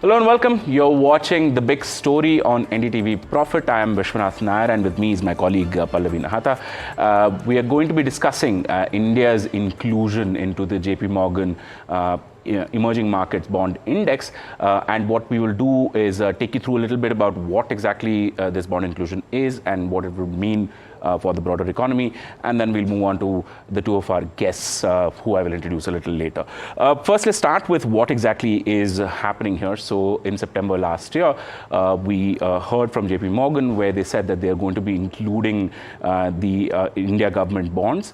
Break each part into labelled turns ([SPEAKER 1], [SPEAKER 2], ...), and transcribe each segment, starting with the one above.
[SPEAKER 1] Hello and welcome. You're watching The Big Story on NDTV Profit. I am Vishwanath Nair and with me is my colleague Pallavi Nahata. We are going to be discussing India's inclusion into the JPMorgan Emerging Markets Bond Index, and what we will do is take you through a little bit about what exactly this bond inclusion is and what it would mean for the broader economy, and then we'll move on to the two of our guests who I will introduce a little later. First, let's start with what exactly is happening here. So in September last year, we heard from JPMorgan where they said that they are going to be including the India government bonds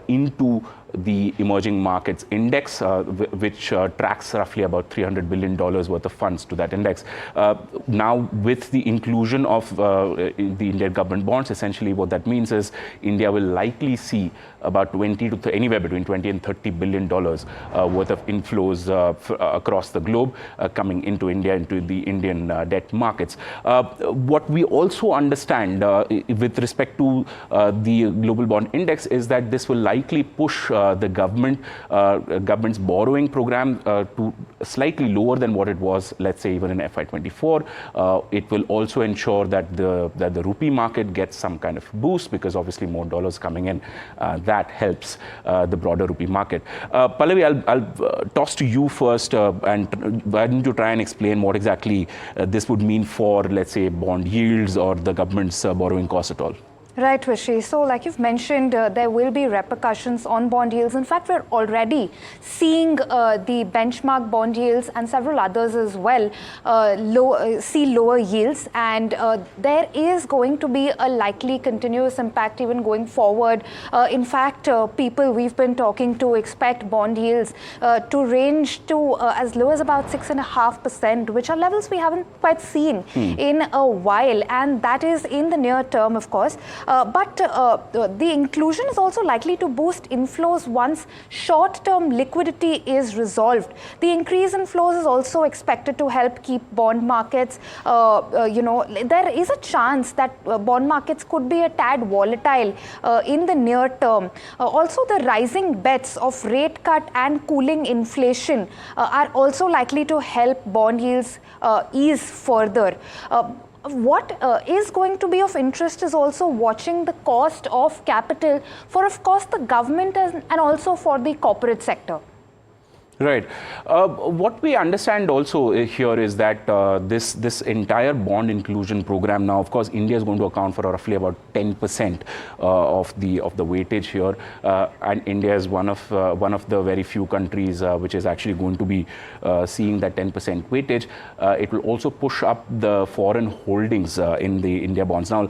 [SPEAKER 1] into the emerging markets index, which tracks roughly about $300 billion worth of funds to that index. Now, with the inclusion of the Indian government bonds, essentially what that means is India will likely see about anywhere between 20 and $30 billion worth of inflows across the globe coming into India, into the Indian debt markets. What we also understand with respect to the global bond index is that this will likely push the government's borrowing program to slightly lower than what it was, let's say, even in FY24. It will also ensure that the rupee market gets some kind of boost because obviously more dollars coming in, that helps the broader rupee market. Pallavi, I'll toss to you first, and why don't you try and explain what exactly this would mean for, let's say, bond yields or the government's borrowing cost at all?
[SPEAKER 2] Right, Vishy. So like you've mentioned, there will be repercussions on bond yields. In fact, we're already seeing the benchmark bond yields and several others as well see lower yields. And there is going to be a likely continuous impact even going forward. In fact, people we've been talking to expect bond yields to range to as low as about 6.5%, which are levels we haven't quite seen in a while. And that is in the near term, of course. But the inclusion is also likely to boost inflows once short-term liquidity is resolved. The increase in flows is also expected to help keep bond markets, there is a chance that bond markets could be a tad volatile in the near term. Also, the rising bets of rate cut and cooling inflation are also likely to help bond yields ease further. What is going to be of interest is also watching the cost of capital for, of course, the government and also for the corporate sector.
[SPEAKER 1] Right. What we understand also here is that this entire bond inclusion program now, of course, India is going to account for roughly about 10% of the weightage here, and India is one of the very few countries which is actually going to be seeing that 10% weightage. It will also push up the foreign holdings in the India bonds. Now,